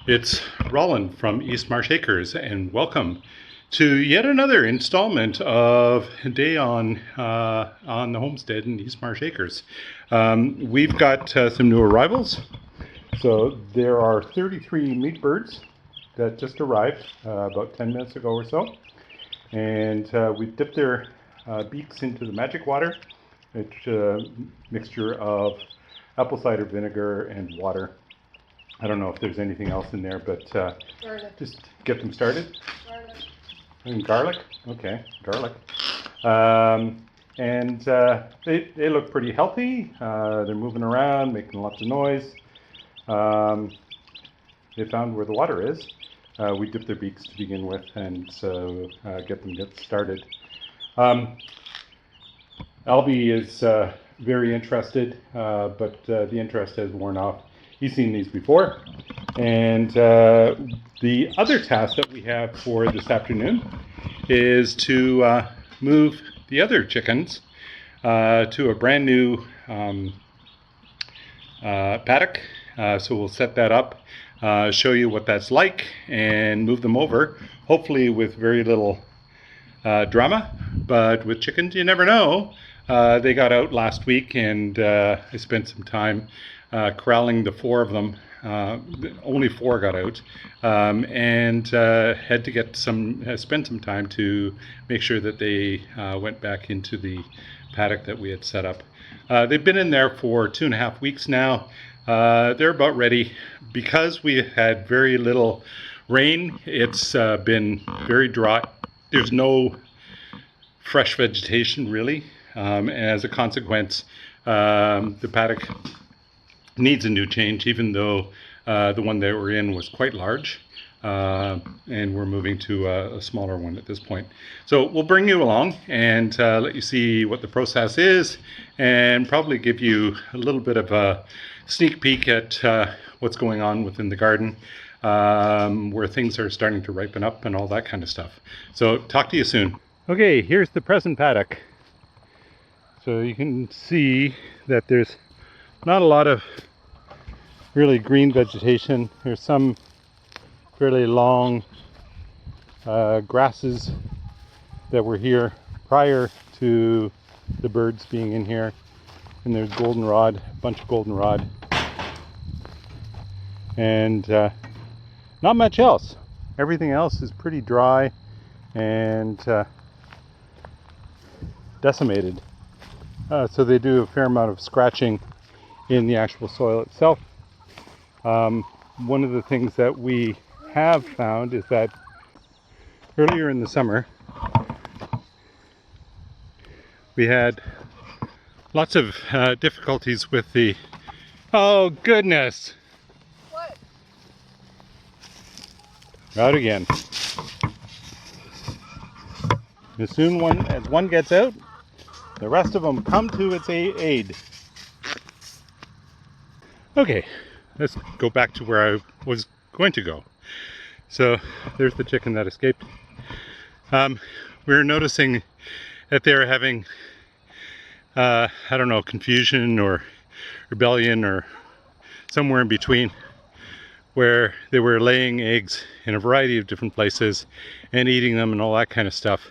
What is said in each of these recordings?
It's Roland from East Marsh Acres, and welcome to yet another installment of Day on the homestead in East Marsh Acres. We've got some new arrivals. So there are 33 meat birds that just arrived about 10 minutes ago or so, and we dipped their beaks into the magic water. It's a mixture of apple cider vinegar and water. I don't know if there's anything else in there, but just get them started. Garlic. And garlic? Okay, garlic. And they look pretty healthy. They're moving around, making lots of noise. They found where the water is. We dip their beaks to begin with, and so get started. Albie is very interested, but the interest has worn off. He's seen these before. And the other task that we have for this afternoon is to move the other chickens to a brand new paddock. So we'll set that up, show you what that's like, and move them over, hopefully with very little drama. But with chickens, you never know. They got out last week, and I spent some time corralling the 4 of them. Only 4 got out, and had to spend some time to make sure that they went back into the paddock that we had set up. They've been in there for 2.5 weeks now. They're about ready. Because we had very little rain, it's been very dry. There's no fresh vegetation really, and as a consequence, the paddock needs a new change, even though the one that we're in was quite large, and we're moving to a smaller one at this point. So we'll bring you along and let you see what the process is, and probably give you a little bit of a sneak peek at what's going on within the garden, where things are starting to ripen up and all that kind of stuff. So talk to you soon. Okay, here's the present paddock. So you can see that there's not a lot of really green vegetation. There's some fairly long grasses that were here prior to the birds being in here. And there's goldenrod, a bunch of goldenrod. And not much else. Everything else is pretty dry and decimated. So they do a fair amount of scratching in the actual soil itself. One of the things that we have found is that earlier in the summer we had lots of difficulties with the... Oh goodness! What? Out again. As soon as one gets out, the rest of them come to its aid. Okay, let's go back to where I was going to go. So there's the chicken that escaped. We were noticing that they were having, I don't know, confusion or rebellion or somewhere in between, where they were laying eggs in a variety of different places and eating them and all that kind of stuff.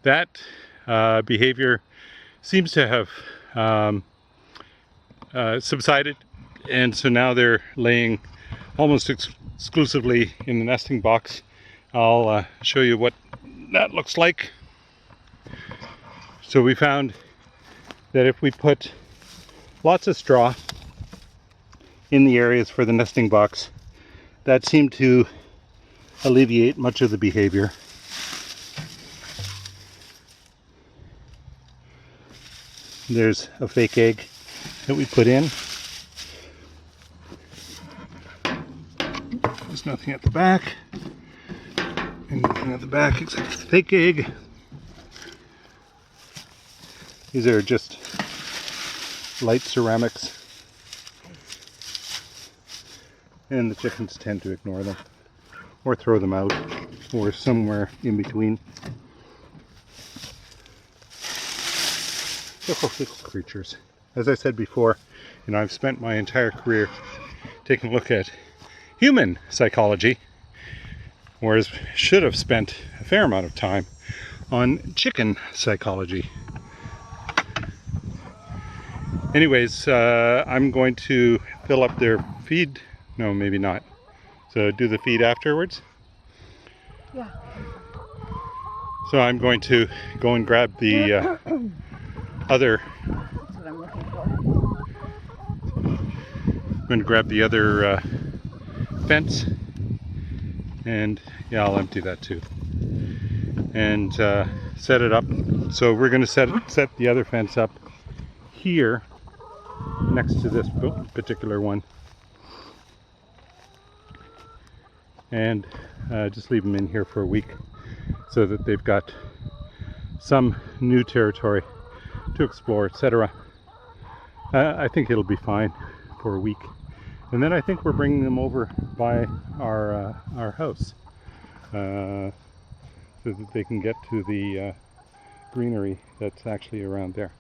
That behavior seems to have subsided, and so now they're laying almost exclusively in the nesting box. I'll show you what that looks like. So we found that if we put lots of straw in the areas for the nesting box, that seemed to alleviate much of the behavior. There's a fake egg that we put in. There's nothing at the back. And nothing at the back except the fake egg. These are just light ceramics. And the chickens tend to ignore them, or throw them out, or somewhere in between. Little creatures. As I said before, I've spent my entire career taking a look at human psychology, whereas should have spent a fair amount of time on chicken psychology. Anyways, I'm going to fill up their feed. No, maybe not. So do the feed afterwards? Yeah. So I'm going to go and grab the other. That's what I'm looking for. I'm going to grab the other fence, and yeah, I'll empty that too, and set it up. So we're going to set the other fence up here next to this particular one, and just leave them in here for a week so that they've got some new territory to explore, etc. I think it'll be fine for a week, and then I think we're bringing them over by our house so that they can get to the greenery that's actually around there.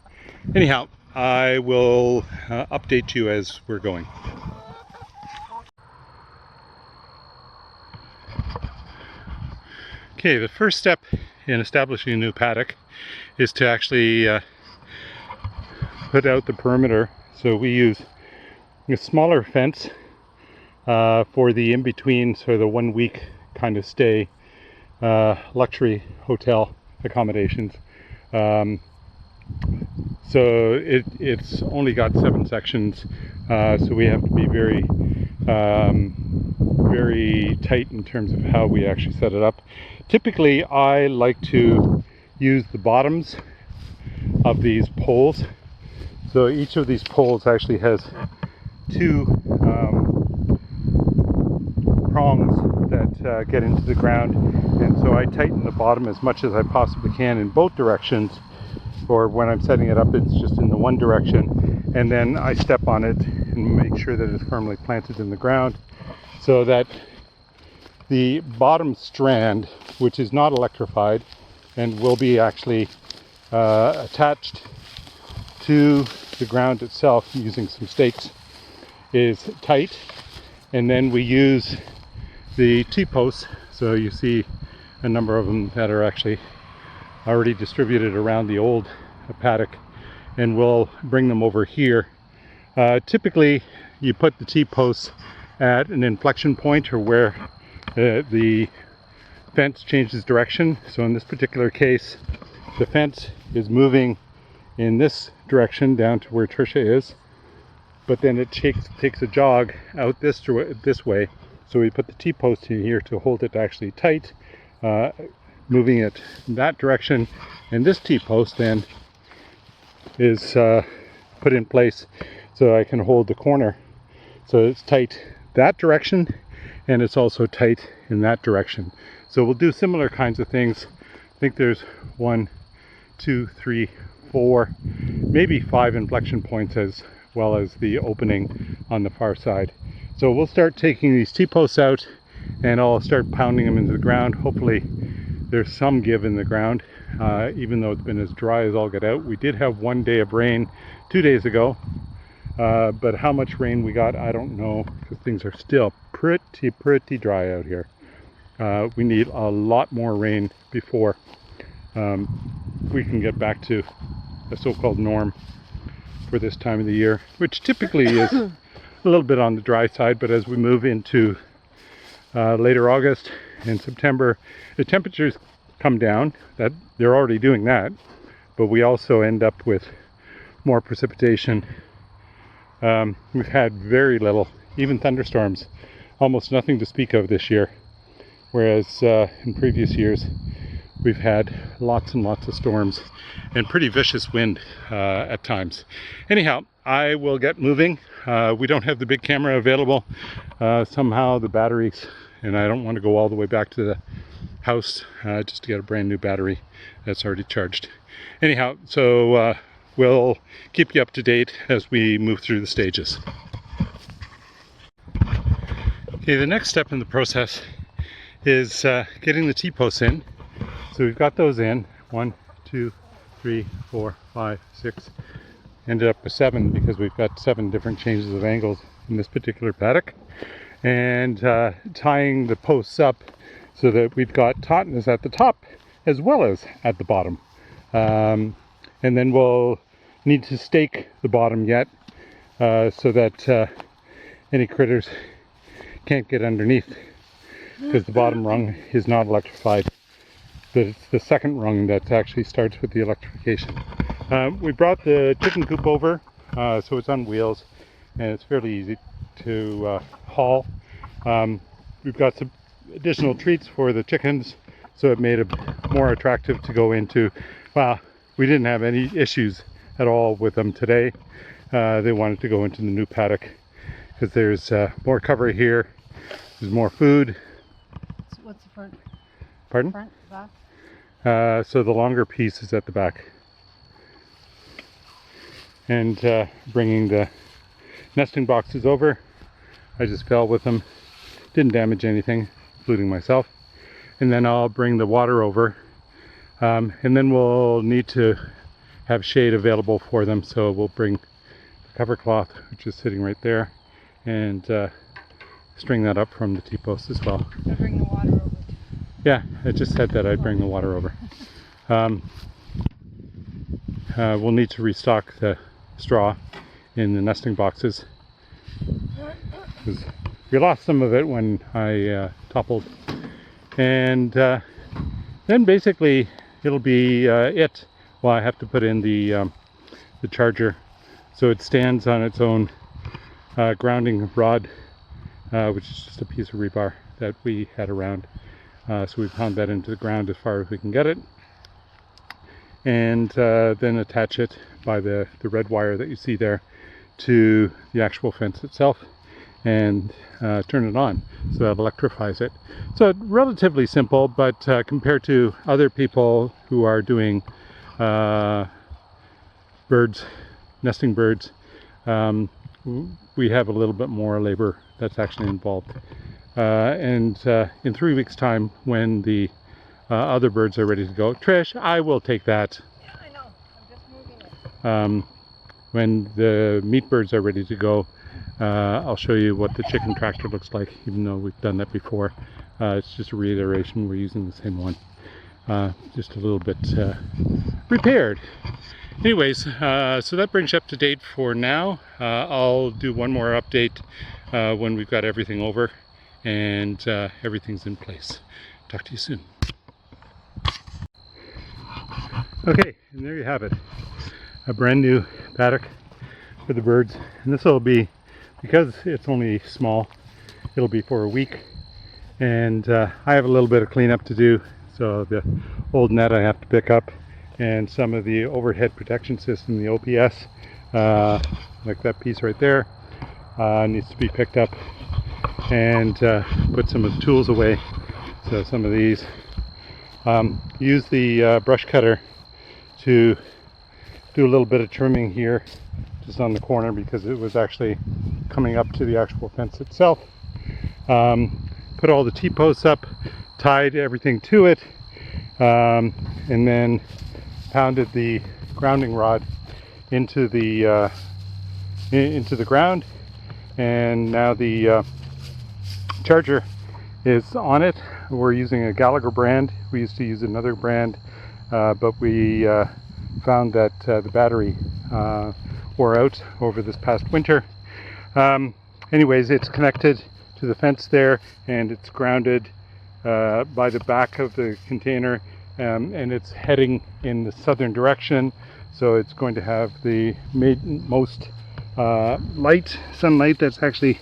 Anyhow, I will update you as we're going. Okay, the first step in establishing a new paddock is to actually put out the perimeter. So we use a smaller fence for the in-between, so the 1 week kind of stay luxury hotel accommodations. So it's only got 7 sections, so we have to be very tight in terms of how we actually set it up. Typically, I like to use the bottoms of these poles. So each of these poles actually has 2 prongs that get into the ground, and so I tighten the bottom as much as I possibly can in both directions. Or when I'm setting it up, it's just in the one direction, and then I step on it and make sure that it's firmly planted in the ground, so that the bottom strand, which is not electrified and will be actually attached to the ground itself using some stakes, is tight. And then we use the T-posts. So you see a number of them that are actually already distributed around the old paddock, and we'll bring them over here. Typically you put the T-posts at an inflection point, or where the fence changes direction. So in this particular case, the fence is moving in this direction down to where Trisha is, but then it takes a jog out this way. So we put the T-post in here to hold it actually tight, moving it in that direction, and this T-post then is put in place so I can hold the corner. So it's tight that direction, and it's also tight in that direction. So we'll do similar kinds of things. I think there's 1, 2, 3, 4, maybe 5 inflection points, as well as the opening on the far side. So we'll start taking these T-posts out, and I'll start pounding them into the ground. Hopefully there's some give in the ground, even though it's been as dry as all get out. We did have 1 day of rain 2 days ago, but how much rain we got, I don't know, because things are still pretty dry out here. We need a lot more rain before we can get back to a so-called norm for this time of the year, which typically is a little bit on the dry side. But as we move into later August and September, the temperatures come down. That they're already doing that, but we also end up with more precipitation. We've had very little, even thunderstorms, almost nothing to speak of this year, whereas in previous years we've had lots and lots of storms and pretty vicious wind at times. Anyhow, I will get moving. We don't have the big camera available. Somehow the batteries, and I don't want to go all the way back to the house just to get a brand new battery that's already charged. Anyhow, so we'll keep you up to date as we move through the stages. Okay, the next step in the process is getting the T-posts in. So we've got those in. 1, 2, 3, 4, 5, 6. Ended up with 7 because we've got 7 different changes of angles in this particular paddock. and tying the posts up so that we've got tautness at the top as well as at the bottom. And then we'll need to stake the bottom yet so that any critters can't get underneath, because the bottom rung is not electrified. But it's the second rung that actually starts with the electrification. We brought the chicken coop over, so it's on wheels and it's fairly easy to haul. We've got some additional treats for the chickens, so it made it more attractive to go into. Well, we didn't have any issues at all with them today. They wanted to go into the new paddock because there's more cover here, there's more food. So what's the front? Pardon? Front, back? So the longer piece is at the back. And bringing the nesting boxes over, I just fell with them, didn't damage anything, including myself. And then I'll bring the water over, and then we'll need to have shade available for them, so we'll bring the cover cloth, which is sitting right there, and string that up from the T-post as well. So bring the water over. Yeah, I just said that I'd bring the water over. We'll need to restock the straw in the nesting boxes, because we lost some of it when I toppled. And then basically it'll be it. Well, I have to put in the charger, so it stands on its own grounding rod, which is just a piece of rebar that we had around. So we pound that into the ground as far as we can get it, and then attach it by the red wire that you see there to the actual fence itself, and turn it on, so that electrifies it. So relatively simple, but compared to other people who are doing birds, nesting birds, we have a little bit more labor that's actually involved. And in 3 weeks' time, when the other birds are ready to go, Trish, I will take that. Yeah, I know. I'm just moving it. When the meat birds are ready to go, I'll show you what the chicken tractor looks like, even though we've done that before. It's just a reiteration. We're using the same one, just a little bit repaired. Anyways, so that brings you up to date for now. I'll do one more update when we've got everything over and everything's in place. Talk to you soon. Okay, and there you have it. A brand new paddock for the birds. And this will be, because it's only small, it'll be for a week. And I have a little bit of cleanup to do. So the old net I have to pick up, and some of the overhead protection system, the OPS, like that piece right there, needs to be picked up, and put some of the tools away. So some of these, use the brush cutter to do a little bit of trimming here just on the corner, because it was actually coming up to the actual fence itself. Put all the T-posts up, tied everything to it, and then pounded the grounding rod into the ground. And now the charger is on it. We're using a Gallagher brand. We used to use another brand, but we found that the battery wore out over this past winter. Anyways, it's connected to the fence there, and it's grounded by the back of the container, and it's heading in the southern direction, so it's going to have the most sunlight that's actually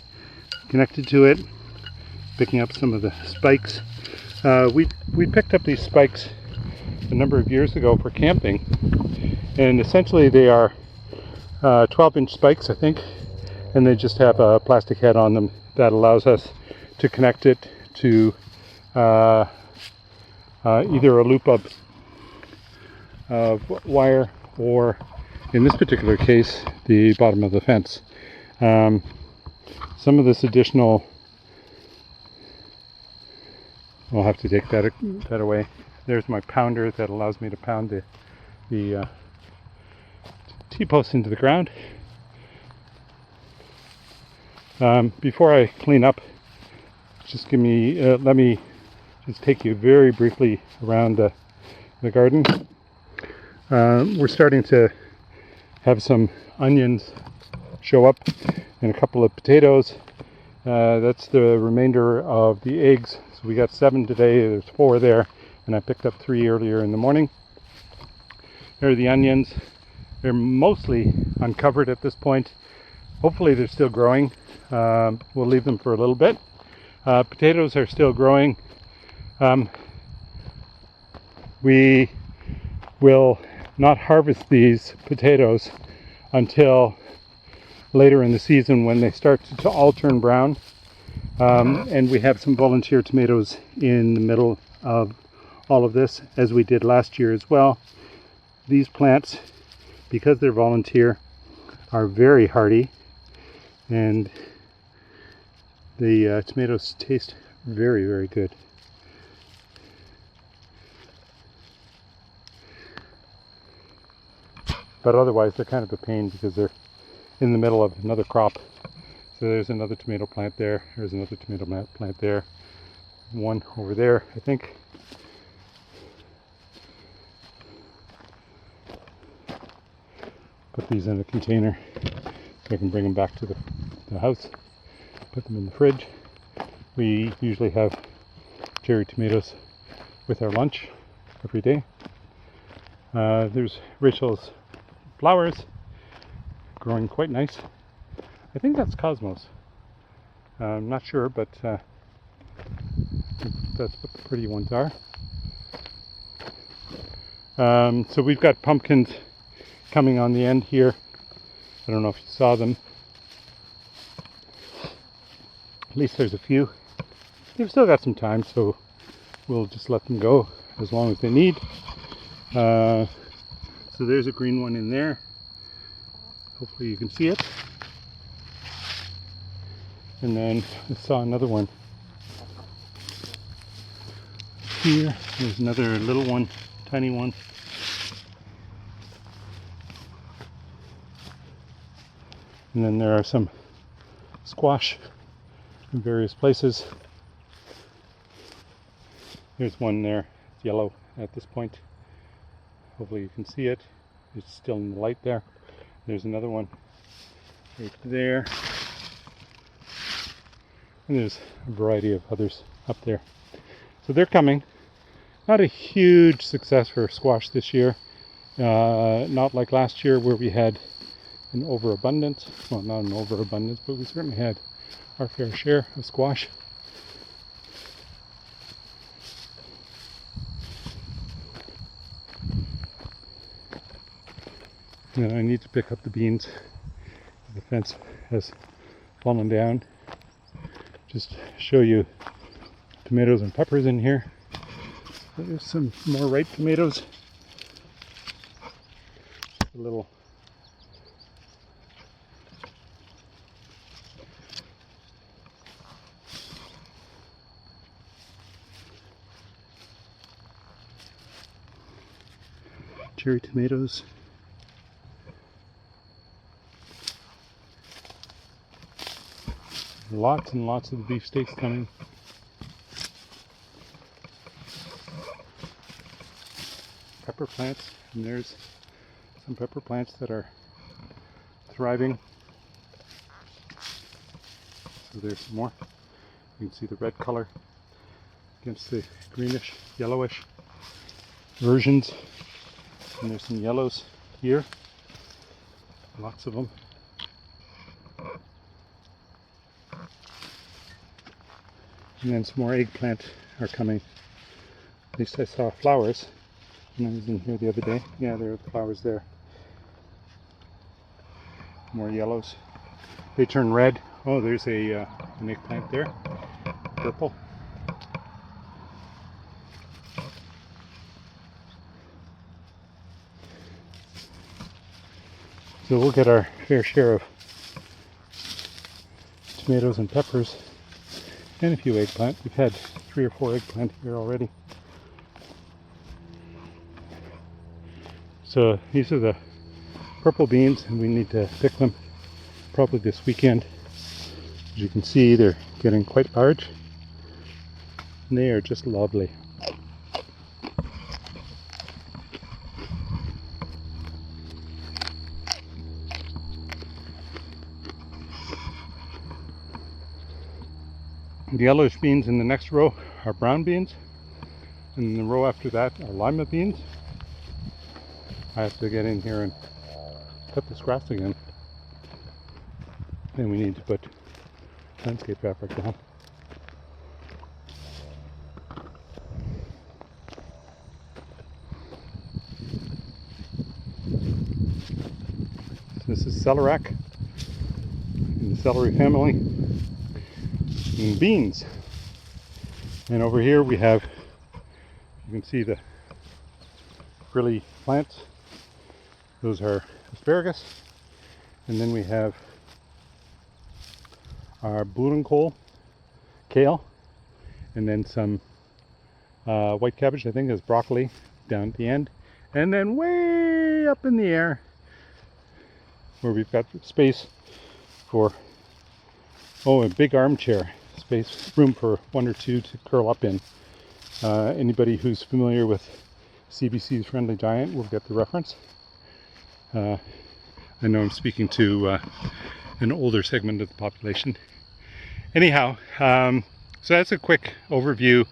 connected to it, picking up some of the spikes. We picked up these spikes a number of years ago for camping, and essentially they are 12-inch spikes, I think, and they just have a plastic head on them that allows us to connect it to either a loop of wire, or in this particular case, the bottom of the fence. Some of this additional, I'll have to take that away. There's my pounder that allows me to pound the T-posts into the ground. Before I clean up just give me, let me just take you very briefly around the garden. We're starting to have some onions show up and a couple of potatoes. That's the remainder of the eggs. So we got 7 today, there's 4 there, and I picked up 3 earlier in the morning. There are the onions. They're mostly uncovered at this point. Hopefully they're still growing. We'll leave them for a little bit. Potatoes are still growing. We will not harvest these potatoes until later in the season when they start to all turn brown. And we have some volunteer tomatoes in the middle of all of this, as we did last year as well. These plants, because they're volunteer, are very hardy, and the tomatoes taste very, very good. But otherwise they're kind of a pain because they're in the middle of another crop. So there's another tomato plant there, there's another tomato plant there, one over there, I think. Put these in a container so I can bring them back to the house, put them in the fridge. We usually have cherry tomatoes with our lunch every day. There's Rachel's flowers, growing quite nice. I think that's cosmos. I'm not sure, but that's what the pretty ones are. So we've got pumpkins coming on the end here. I don't know if you saw them. At least there's a few. They've still got some time, so we'll just let them go as long as they need. So there's a green one in there. Hopefully you can see it. And then I saw another one here. There's another little one, tiny one. And then there are some squash in various places. There's one there, it's yellow at this point. Hopefully you can see it. It's still in the light there. There's another one right there. And there's a variety of others up there. So they're coming. Not a huge success for squash this year. Not like last year where we had an overabundance. Well, not an overabundance, but we certainly had our fair share of squash. And I need to pick up the beans. The fence has fallen down. Just show you tomatoes and peppers in here. There's some more ripe tomatoes. A little cherry tomatoes. Lots and lots of beefsteaks coming. Pepper plants, and there's some pepper plants that are thriving. So there's some more. You can see the red color against the greenish, yellowish versions. And there's some yellows here. Lots of them. And then some more eggplant are coming. At least I saw flowers when I was in here the other day. Yeah, there are flowers there. More yellows. They turn red. Oh, there's an eggplant there. Purple. So we'll get our fair share of tomatoes and peppers. And a few eggplant. We've had 3 or 4 eggplant here already. So these are the purple beans, and we need to pick them probably this weekend. As you can see, they're getting quite large. And they are just lovely. The yellowish beans in the next row are brown beans, and in the row after that are lima beans. I have to get in here and cut this grass again. Then we need to put landscape fabric down. This is celeriac in the celery family, and beans. And over here we have, you can see the frilly plants. Those are asparagus. And then we have our boerenkool, kale, and then some white cabbage, I think is broccoli down at the end. And then way up in the air, where we've got space for, a big armchair space, room for one or two to curl up in. Anybody who's familiar with CBC's Friendly Giant will get the reference. I know I'm speaking to an older segment of the population. Anyhow, so that's a quick overview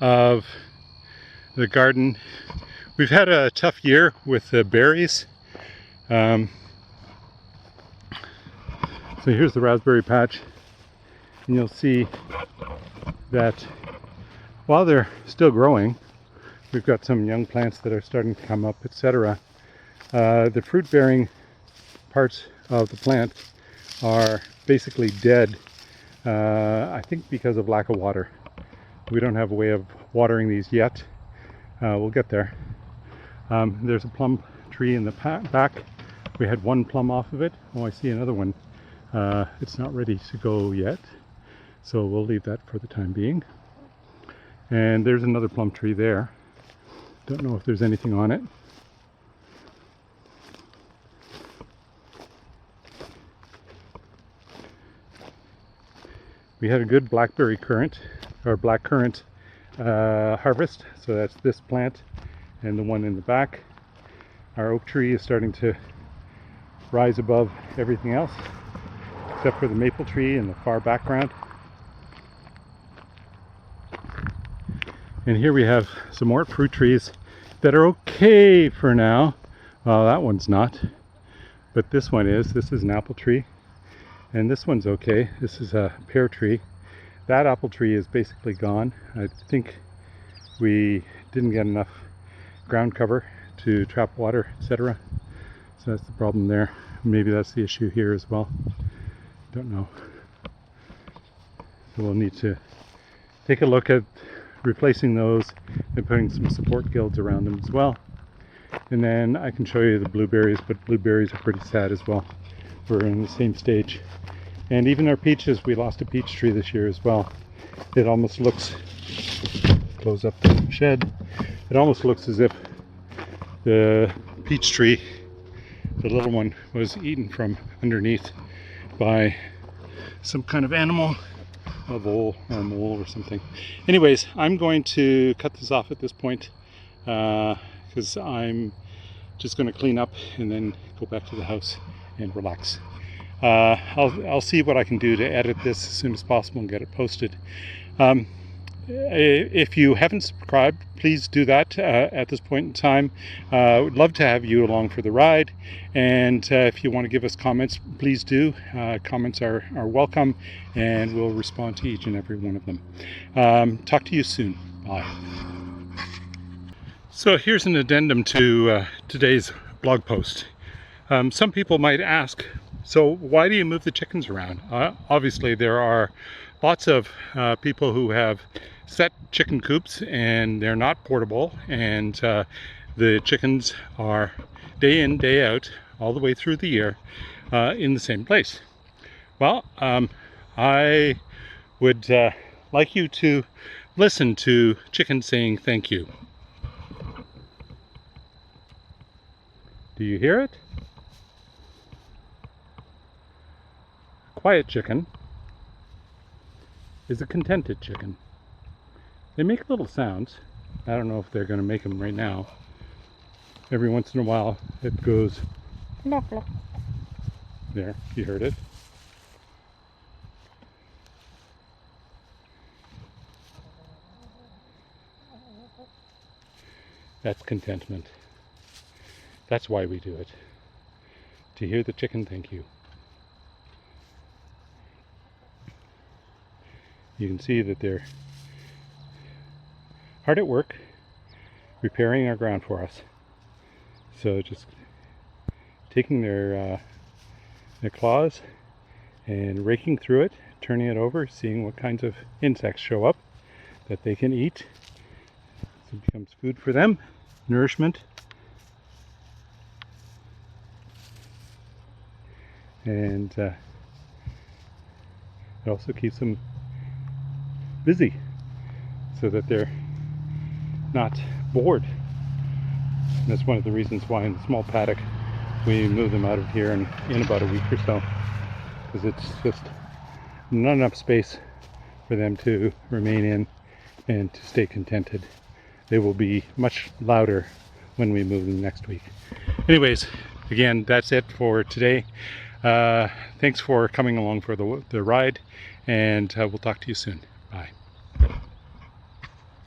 of the garden. We've had a tough year with the berries. So here's the raspberry patch, and you'll see that while they're still growing, we've got some young plants that are starting to come up, etc. The fruit-bearing parts of the plant are basically dead, I think because of lack of water. We don't have a way of watering these yet. We'll get there. There's a plum tree in the back. We had one plum off of it. Oh, I see another one. It's not ready to go yet, so we'll leave that for the time being. And there's another plum tree there. Don't know if there's anything on it. We had a good blackberry currant, or blackcurrant harvest, so that's this plant and the one in the back. Our oak tree is starting to rise above everything else, except for the maple tree in the far background. And here we have some more fruit trees that are okay for now. Well, that one's not, but this one is. This is an apple tree, and this one's okay. This is a pear tree. That apple tree is basically gone. I think we didn't get enough ground cover to trap water, etc. So that's the problem there. Maybe that's the issue here as well. Don't know. So we'll need to take a look at replacing those and putting some support guilds around them as well. And then I can show you the blueberries, but blueberries are pretty sad as well. We're in the same stage. And even our peaches, we lost a peach tree this year as well. It almost looks, close up the shed, it almost looks as if the peach tree, the little one, was eaten from underneath by some kind of animal, a vole or a mole or something. Anyways, I'm going to cut this off at this point because I'm just going to clean up and then go back to the house and relax. I'll see what I can do to edit this as soon as possible and get it posted. If you haven't subscribed, please do that at this point in time. Would love to have you along for the ride, and if you want to give us comments, please do. Comments are welcome, and we'll respond to each and every one of them. Talk to you soon. Bye. So here's an addendum to today's blog post. Some people might ask, so why do you move the chickens around? Obviously there are lots of people who have set chicken coops and they're not portable, and the chickens are day in, day out, all the way through the year in the same place. Well, I would like you to listen to chickens saying thank you. Do you hear it? A quiet chicken is a contented chicken. They make little sounds. I don't know if they're going to make them right now. Every once in a while it goes there. You heard it. That's contentment. That's why we do it. To hear the chicken thank you. You can see that they're hard at work repairing our ground for us. So just taking their claws and raking through it, turning it over, seeing what kinds of insects show up that they can eat. So it becomes food for them, nourishment. And it also keeps them busy so that they're not bored. And that's one of the reasons why in the small paddock we move them out of here in about a week or so, because it's just not enough space for them to remain in and to stay contented. They will be much louder when we move them next week. Anyways, again, that's it for today. Thanks for coming along for the ride, and we'll talk to you soon.